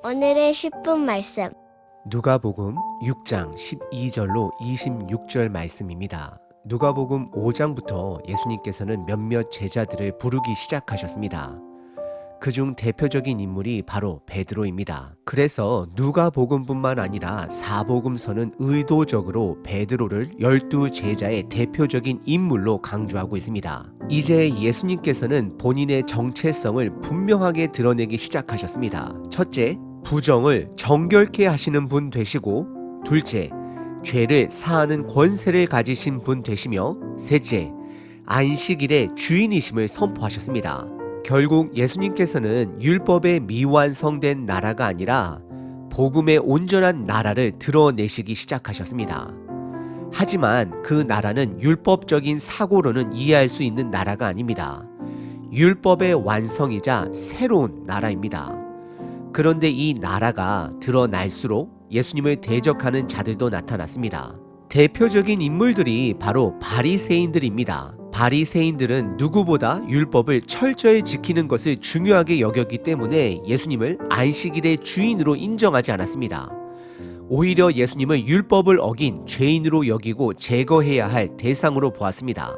오늘의 10분 말씀. 누가복음 6장 12절로 26절 말씀입니다. 누가복음 5장부터 예수님께서는 몇몇 제자들을 부르기 시작하셨습니다. 그중 대표적인 인물이 바로 베드로입니다. 그래서 누가복음뿐만 아니라 사복음서는 의도적으로 베드로를 12제자의 대표적인 인물로 강조하고 있습니다. 이제 예수님께서는 본인의 정체성을 분명하게 드러내기 시작하셨습니다. 첫째, 부정을 정결케 하시는 분 되시고, 둘째, 죄를 사하는 권세를 가지신 분 되시며, 셋째, 안식일의 주인이심을 선포하셨습니다. 결국 예수님께서는 율법에 미완성된 나라가 아니라 복음의 온전한 나라를 드러내시기 시작하셨습니다. 하지만 그 나라는 율법적인 사고로는 이해할 수 있는 나라가 아닙니다. 율법의 완성이자 새로운 나라입니다. 그런데 이 나라가 드러날수록 예수님을 대적하는 자들도 나타났습니다. 대표적인 인물들이 바로 바리새인들입니다. 바리새인들은 누구보다 율법을 철저히 지키는 것을 중요하게 여겼기 때문에 예수님을 안식일의 주인으로 인정하지 않았습니다. 오히려 예수님을 율법을 어긴 죄인으로 여기고 제거해야 할 대상으로 보았습니다.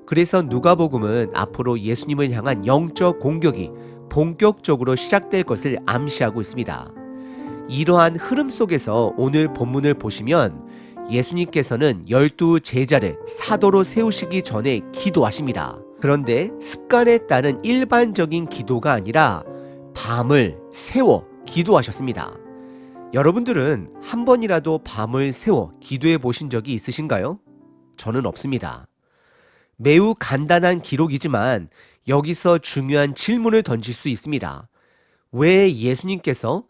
그래서 누가복음은 앞으로 예수님을 향한 영적 공격이 본격적으로 시작될 것을 암시하고 있습니다. 이러한 흐름 속에서 오늘 본문을 보시면 예수님께서는 12제자를 사도로 세우시기 전에 기도하십니다. 그런데 습관에 따른 일반적인 기도가 아니라 밤을 새워 기도하셨습니다. 여러분들은 한 번이라도 밤을 새워 기도해 보신 적이 있으신가요? 저는 없습니다. 매우 간단한 기록이지만 여기서 중요한 질문을 던질 수 있습니다. 왜 예수님께서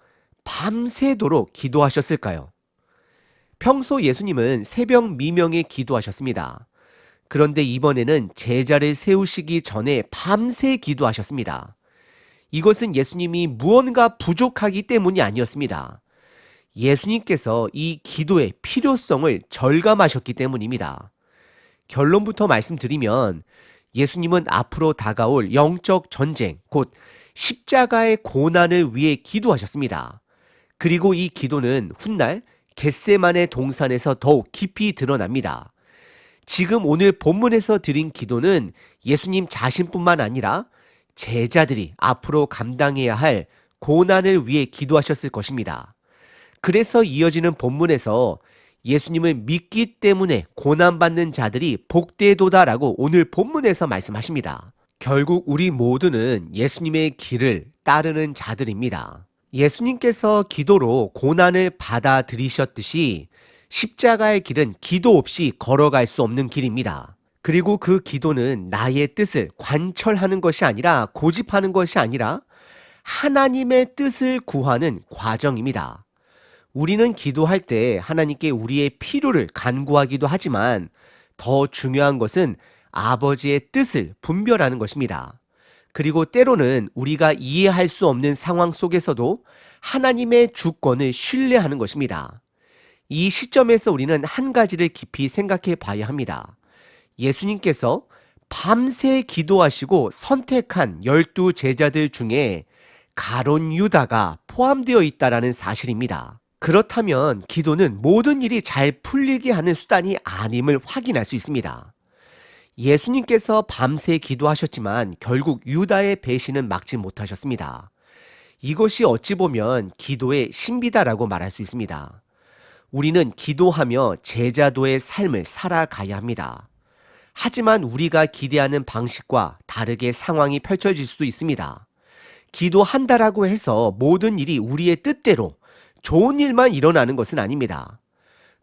밤새도록 기도하셨을까요? 평소 예수님은 새벽 미명에 기도하셨습니다. 그런데 이번에는 제자를 세우시기 전에 밤새 기도하셨습니다. 이것은 예수님이 무언가 부족하기 때문이 아니었습니다. 예수님께서 이 기도의 필요성을 절감하셨기 때문입니다. 결론부터 말씀드리면 예수님은 앞으로 다가올 영적 전쟁, 곧 십자가의 고난을 위해 기도하셨습니다. 그리고 이 기도는 훗날 겟세마네 동산에서 더욱 깊이 드러납니다. 지금 오늘 본문에서 드린 기도는 예수님 자신뿐만 아니라 제자들이 앞으로 감당해야 할 고난을 위해 기도하셨을 것입니다. 그래서 이어지는 본문에서 예수님을 믿기 때문에 고난받는 자들이 복되도다라고 오늘 본문에서 말씀하십니다. 결국 우리 모두는 예수님의 길을 따르는 자들입니다. 예수님께서 기도로 고난을 받아들이셨듯이 십자가의 길은 기도 없이 걸어갈 수 없는 길입니다. 그리고 그 기도는 나의 뜻을 관철하는 것이 아니라 고집하는 것이 아니라 하나님의 뜻을 구하는 과정입니다. 우리는 기도할 때 하나님께 우리의 필요를 간구하기도 하지만 더 중요한 것은 아버지의 뜻을 분별하는 것입니다. 그리고 때로는 우리가 이해할 수 없는 상황 속에서도 하나님의 주권을 신뢰하는 것입니다. 이 시점에서 우리는 한 가지를 깊이 생각해 봐야 합니다. 예수님께서 밤새 기도하시고 선택한 12제자들 중에 가룟 유다가 포함되어 있다는 사실입니다. 그렇다면 기도는 모든 일이 잘 풀리게 하는 수단이 아님을 확인할 수 있습니다. 예수님께서 밤새 기도하셨지만 결국 유다의 배신은 막지 못하셨습니다. 이것이 어찌 보면 기도의 신비다라고 말할 수 있습니다. 우리는 기도하며 제자도의 삶을 살아가야 합니다. 하지만 우리가 기대하는 방식과 다르게 상황이 펼쳐질 수도 있습니다. 기도한다라고 해서 모든 일이 우리의 뜻대로 좋은 일만 일어나는 것은 아닙니다.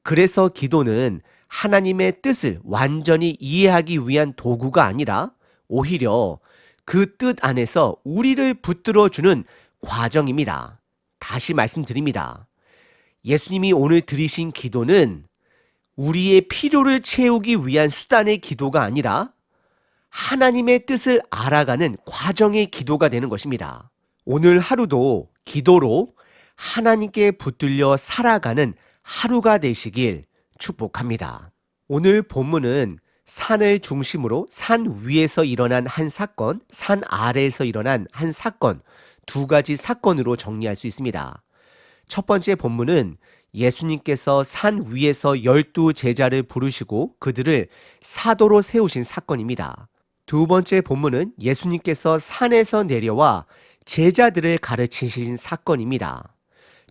그래서 기도는 하나님의 뜻을 완전히 이해하기 위한 도구가 아니라 오히려 그 뜻 안에서 우리를 붙들어주는 과정입니다. 다시 말씀드립니다. 예수님이 오늘 드리신 기도는 우리의 필요를 채우기 위한 수단의 기도가 아니라 하나님의 뜻을 알아가는 과정의 기도가 되는 것입니다. 오늘 하루도 기도로 하나님께 붙들려 살아가는 하루가 되시길 축복합니다. 오늘 본문은 산을 중심으로 산 위에서 일어난 한 사건, 산 아래에서 일어난 한 사건, 두 가지 사건으로 정리할 수 있습니다. 첫 번째 본문은 예수님께서 산 위에서 12제자를 부르시고 그들을 사도로 세우신 사건입니다. 두 번째 본문은 예수님께서 산에서 내려와 제자들을 가르치신 사건입니다.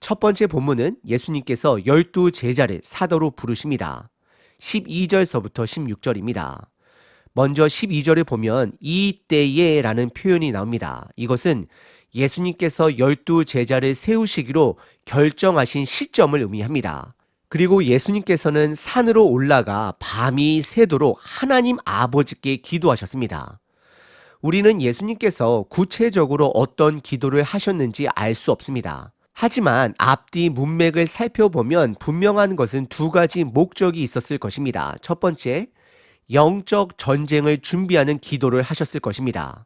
첫 번째 본문은 예수님께서 12제자를 사도로 부르십니다. 12절서부터 16절입니다. 먼저 12절을 보면 이때에 라는 표현이 나옵니다. 이것은 예수님께서 12제자를 세우시기로 결정하신 시점을 의미합니다. 그리고 예수님께서는 산으로 올라가 밤이 새도록 하나님 아버지께 기도하셨습니다. 우리는 예수님께서 구체적으로 어떤 기도를 하셨는지 알 수 없습니다. 하지만 앞뒤 문맥을 살펴보면 분명한 것은 두 가지 목적이 있었을 것입니다. 첫 번째, 영적 전쟁을 준비하는 기도를 하셨을 것입니다.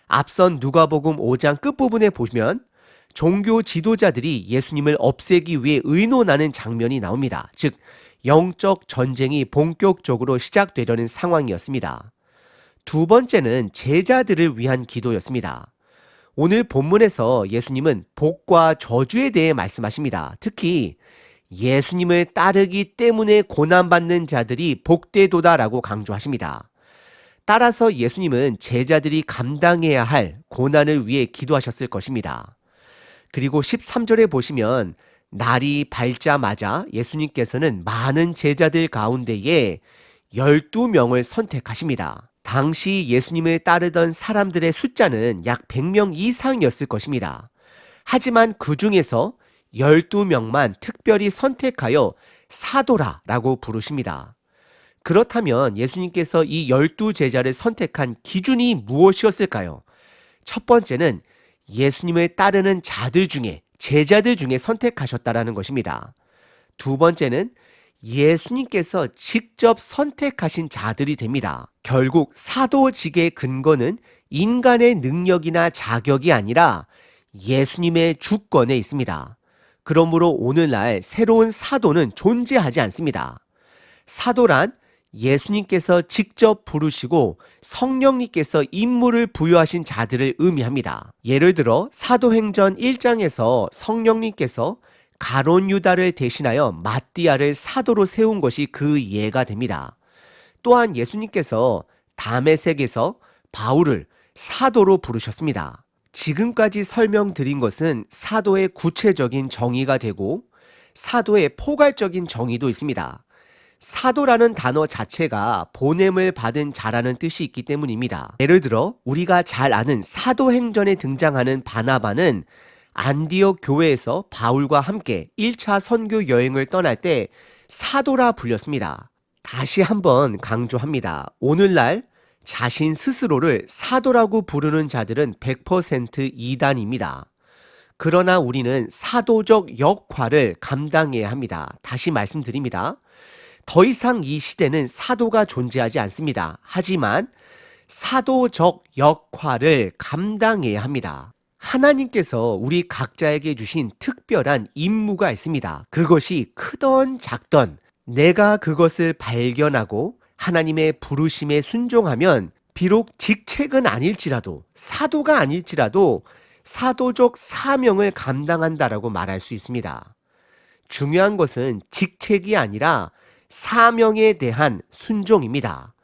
앞선 누가복음 5장 끝부분에 보면 종교 지도자들이 예수님을 없애기 위해 의논하는 장면이 나옵니다. 즉, 영적 전쟁이 본격적으로 시작되려는 상황이었습니다. 두 번째는 제자들을 위한 기도였습니다. 오늘 본문에서 예수님은 복과 저주에 대해 말씀하십니다. 특히 예수님을 따르기 때문에 고난받는 자들이 복되도다라고 강조하십니다. 따라서 예수님은 제자들이 감당해야 할 고난을 위해 기도하셨을 것입니다. 그리고 13절에 보시면 날이 밝자마자 예수님께서는 많은 제자들 가운데에 12명을 선택하십니다. 당시 예수님을 따르던 사람들의 숫자는 약 100명 이상이었을 것입니다. 하지만 그 중에서 12명만 특별히 선택하여 사도라라고 부르십니다. 그렇다면 예수님께서 이 12제자를 선택한 기준이 무엇이었을까요? 첫 번째는 예수님을 따르는 자들 중에, 제자들 중에 선택하셨다라는 것입니다. 두 번째는 예수님께서 직접 선택하신 자들이 됩니다. 결국 사도직의 근거는 인간의 능력이나 자격이 아니라 예수님의 주권에 있습니다. 그러므로 오늘날 새로운 사도는 존재하지 않습니다. 사도란 예수님께서 직접 부르시고 성령님께서 임무를 부여하신 자들을 의미합니다. 예를 들어 사도행전 1장에서 성령님께서 가룟 유다를 대신하여 마띠아를 사도로 세운 것이 그 예가 됩니다. 또한 예수님께서 다메섹에서 바울을 사도로 부르셨습니다. 지금까지 설명드린 것은 사도의 구체적인 정의가 되고 사도의 포괄적인 정의도 있습니다. 사도라는 단어 자체가 보냄을 받은 자라는 뜻이 있기 때문입니다. 예를 들어 우리가 잘 아는 사도행전에 등장하는 바나바는 안디옥 교회에서 바울과 함께 1차 선교 여행을 떠날 때 사도라 불렸습니다. 다시 한번 강조합니다. 오늘날 자신 스스로를 사도라고 부르는 자들은 100% 이단입니다. 그러나 우리는 사도적 역할을 감당해야 합니다. 다시 말씀드립니다. 더 이상 이 시대는 사도가 존재하지 않습니다. 하지만 사도적 역할을 감당해야 합니다. 하나님께서 우리 각자에게 주신 특별한 임무가 있습니다. 그것이 크던 작던 내가 그것을 발견하고 하나님의 부르심에 순종하면 비록 직책은 아닐지라도 사도가 아닐지라도 사도적 사명을 감당한다라고 말할 수 있습니다. 중요한 것은 직책이 아니라 사명에 대한 순종입니다.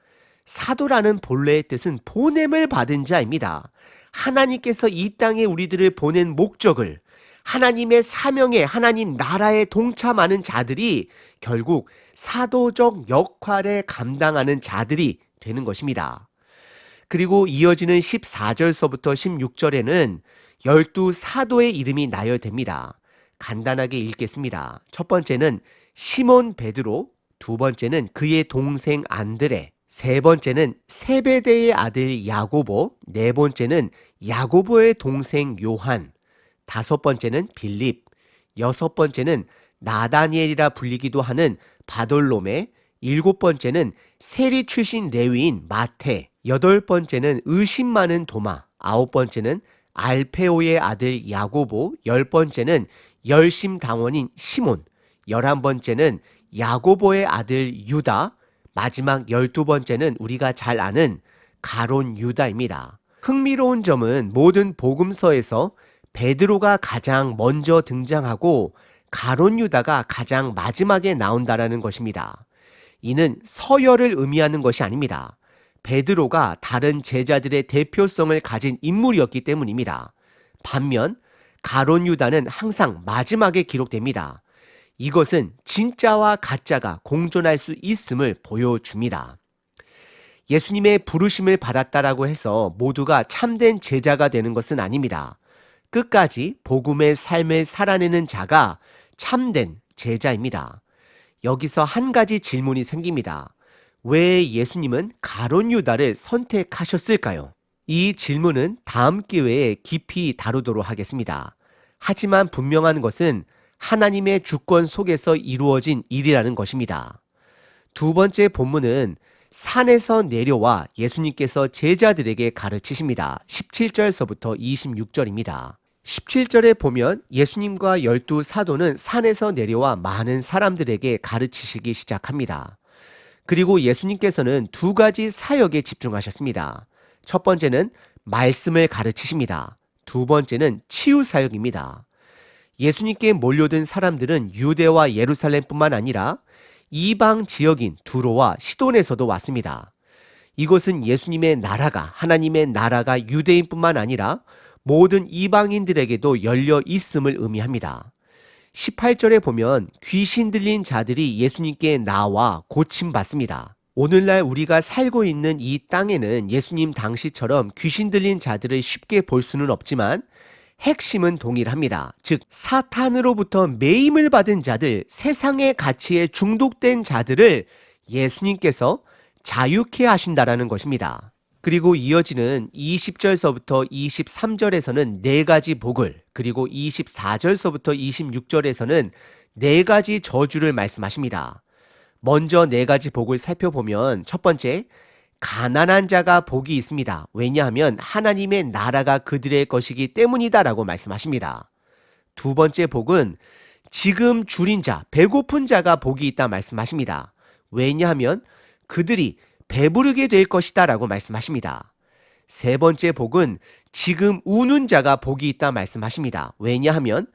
사도라는 본래의 뜻은 보냄을 받은 자입니다. 하나님께서 이 땅에 우리들을 보낸 목적을 하나님의 사명에 하나님 나라에 동참하는 자들이 결국 사도적 역할에 감당하는 자들이 되는 것입니다. 그리고 이어지는 14절서부터 16절에는 12 사도의 이름이 나열됩니다. 간단하게 읽겠습니다. 첫 번째는 시몬 베드로, 두 번째는 그의 동생 안드레, 세 번째는 세베대의 아들 야고보, 네 번째는 야고보의 동생 요한, 다섯 번째는 빌립, 여섯 번째는 나다니엘이라 불리기도 하는 바돌로메, 일곱 번째는 세리 출신 레위인 마태, 여덟 번째는 의심 많은 도마, 아홉 번째는 알페오의 아들 야고보, 열 번째는 열심당원인 시몬, 11번째는 야고보의 아들 유다, 마지막 12번째는 우리가 잘 아는 가론 유다입니다. 흥미로운 점은 모든 복음서에서 베드로가 가장 먼저 등장하고 가론 유다가 가장 마지막에 나온다라는 것입니다. 이는 서열을 의미하는 것이 아닙니다. 베드로가 다른 제자들의 대표성을 가진 인물이었기 때문입니다. 반면 가론 유다는 항상 마지막에 기록됩니다. 이것은 진짜와 가짜가 공존할 수 있음을 보여줍니다. 예수님의 부르심을 받았다라고 해서 모두가 참된 제자가 되는 것은 아닙니다. 끝까지 복음의 삶을 살아내는 자가 참된 제자입니다. 여기서 한 가지 질문이 생깁니다. 왜 예수님은 가론 유다를 선택하셨을까요? 이 질문은 다음 기회에 깊이 다루도록 하겠습니다. 하지만 분명한 것은 하나님의 주권 속에서 이루어진 일이라는 것입니다. 두 번째 본문은 산에서 내려와 예수님께서 제자들에게 가르치십니다. 17절서부터 26절입니다. 17절에 보면 예수님과 12 사도는 산에서 내려와 많은 사람들에게 가르치시기 시작합니다. 그리고 예수님께서는 두 가지 사역에 집중하셨습니다. 첫 번째는 말씀을 가르치십니다. 두 번째는 치유 사역입니다. 예수님께 몰려든 사람들은 유대와 예루살렘뿐만 아니라 이방 지역인 두로와 시돈에서도 왔습니다. 이것은 예수님의 나라가, 하나님의 나라가 유대인뿐만 아니라 모든 이방인들에게도 열려 있음을 의미합니다. 18절에 보면 귀신 들린 자들이 예수님께 나와 고침받습니다. 오늘날 우리가 살고 있는 이 땅에는 예수님 당시처럼 귀신 들린 자들을 쉽게 볼 수는 없지만 핵심은 동일합니다. 즉 사탄으로부터 매임을 받은 자들, 세상의 가치에 중독된 자들을 예수님께서 자유케 하신다라는 것입니다. 그리고 이어지는 20절서부터 23절에서는 네 가지 복을, 그리고 24절서부터 26절에서는 네 가지 저주를 말씀하십니다. 먼저 네 가지 복을 살펴보면 첫 번째, 가난한 자가 복이 있습니다. 왜냐하면 하나님의 나라가 그들의 것이기 때문이다라고 말씀하십니다. 두 번째 복은 지금 줄인 자, 배고픈 자가 복이 있다 말씀하십니다. 왜냐하면 그들이 배부르게 될 것이다 라고 말씀하십니다. 세 번째 복은 지금 우는 자가 복이 있다 말씀하십니다. 왜냐하면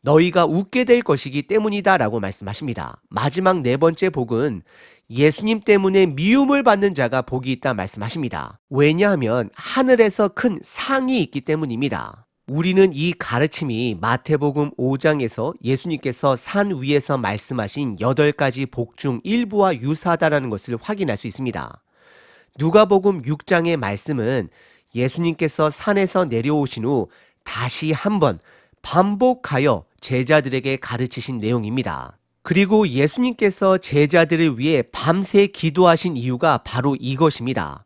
너희가 웃게 될 것이기 때문이다 라고 말씀하십니다. 마지막 네 번째 복은 예수님 때문에 미움을 받는 자가 복이 있다 말씀하십니다. 왜냐하면 하늘에서 큰 상이 있기 때문입니다. 우리는 이 가르침이 마태복음 5장에서 예수님께서 산 위에서 말씀하신 8가지 복 중 일부와 유사하다라는 것을 확인할 수 있습니다. 누가복음 6장의 말씀은 예수님께서 산에서 내려오신 후 다시 한번 반복하여 제자들에게 가르치신 내용입니다. 그리고 예수님께서 제자들을 위해 밤새 기도하신 이유가 바로 이것입니다.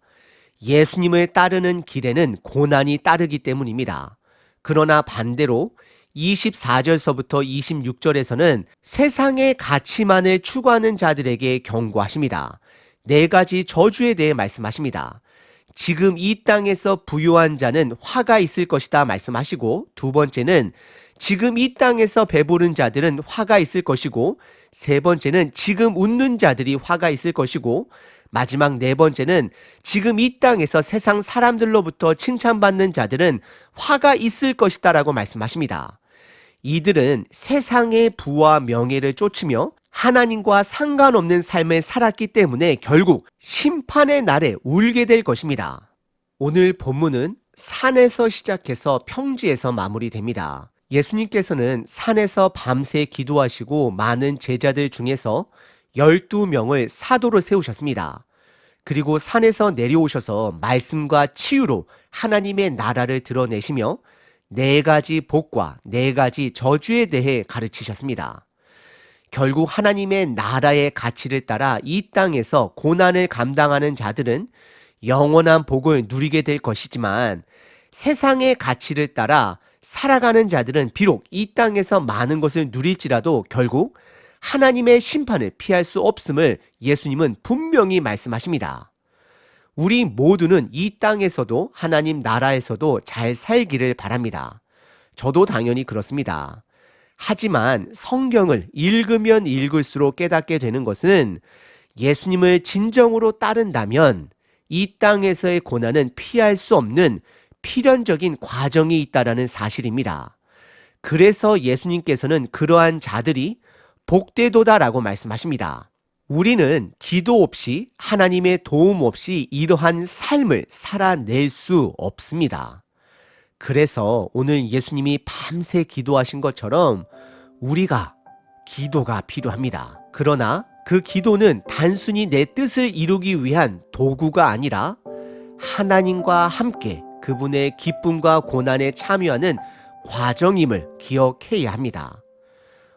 예수님을 따르는 길에는 고난이 따르기 때문입니다. 그러나 반대로 24절서부터 26절에서는 세상의 가치만을 추구하는 자들에게 경고하십니다. 네 가지 저주에 대해 말씀하십니다. 지금 이 땅에서 부유한 자는 화가 있을 것이다 말씀하시고, 두 번째는 지금 이 땅에서 배부른 자들은 화가 있을 것이고, 세 번째는 지금 웃는 자들이 화가 있을 것이고, 마지막 네 번째는 지금 이 땅에서 세상 사람들로부터 칭찬받는 자들은 화가 있을 것이다 라고 말씀하십니다. 이들은 세상의 부와 명예를 쫓으며 하나님과 상관없는 삶을 살았기 때문에 결국 심판의 날에 울게 될 것입니다. 오늘 본문은 산에서 시작해서 평지에서 마무리됩니다. 예수님께서는 산에서 밤새 기도하시고 많은 제자들 중에서 12명을 사도로 세우셨습니다. 그리고 산에서 내려오셔서 말씀과 치유로 하나님의 나라를 드러내시며 네 가지 복과 네 가지 저주에 대해 가르치셨습니다. 결국 하나님의 나라의 가치를 따라 이 땅에서 고난을 감당하는 자들은 영원한 복을 누리게 될 것이지만 세상의 가치를 따라 살아가는 자들은 비록 이 땅에서 많은 것을 누릴지라도 결국 하나님의 심판을 피할 수 없음을 예수님은 분명히 말씀하십니다. 우리 모두는 이 땅에서도 하나님 나라에서도 잘 살기를 바랍니다. 저도 당연히 그렇습니다. 하지만 성경을 읽으면 읽을수록 깨닫게 되는 것은 예수님을 진정으로 따른다면 이 땅에서의 고난은 피할 수 없는 필연적인 과정이 있다라는 사실입니다. 그래서 예수님께서는 그러한 자들이 복되도다라고 말씀하십니다. 우리는 기도 없이 하나님의 도움 없이 이러한 삶을 살아낼 수 없습니다. 그래서 오늘 예수님이 밤새 기도하신 것처럼 우리가 기도가 필요합니다. 그러나 그 기도는 단순히 내 뜻을 이루기 위한 도구가 아니라 하나님과 함께 그분의 기쁨과 고난에 참여하는 과정임을 기억해야 합니다.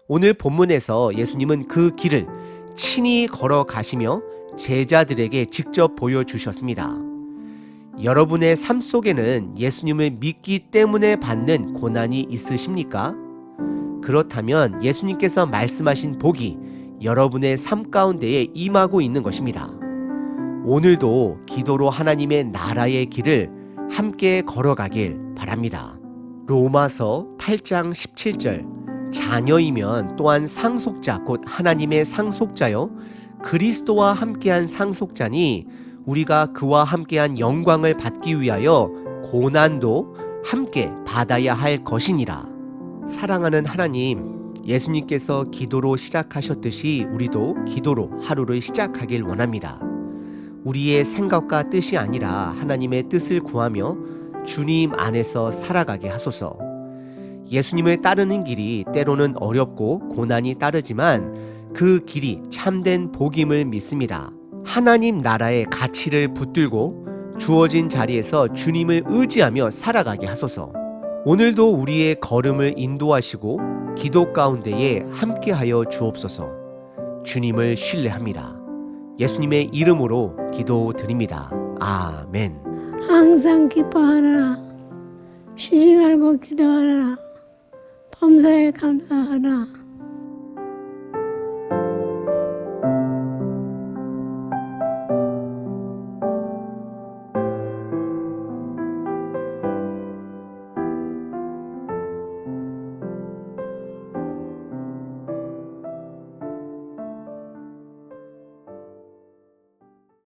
오늘 본문에서 예수님은 그 길을 친히 걸어가시며 제자들에게 직접 보여주셨습니다. 여러분의 삶 속에는 예수님을 믿기 때문에 받는 고난이 있으십니까? 그렇다면 예수님께서 말씀하신 복이 여러분의 삶 가운데에 임하고 있는 것입니다. 오늘도 기도로 하나님의 나라의 길을 함께 걸어가길 바랍니다. 로마서 8장 17절 자녀이면 또한 상속자 곧 하나님의 상속자요 그리스도와 함께한 상속자니 우리가 그와 함께한 영광을 받기 위하여 고난도 함께 받아야 할 것이니라. 사랑하는 하나님, 예수님께서 기도로 시작하셨듯이 우리도 기도로 하루를 시작하길 원합니다. 우리의 생각과 뜻이 아니라 하나님의 뜻을 구하며 주님 안에서 살아가게 하소서. 예수님을 따르는 길이 때로는 어렵고 고난이 따르지만 그 길이 참된 복임을 믿습니다. 하나님 나라의 가치를 붙들고 주어진 자리에서 주님을 의지하며 살아가게 하소서. 오늘도 우리의 걸음을 인도하시고 기도 가운데에 함께하여 주옵소서. 주님을 신뢰합니다. 예수님의 이름으로 기도드립니다. 아멘. 항상 기뻐하라. 쉬지 말고 기도하라. 범사에 감사하라.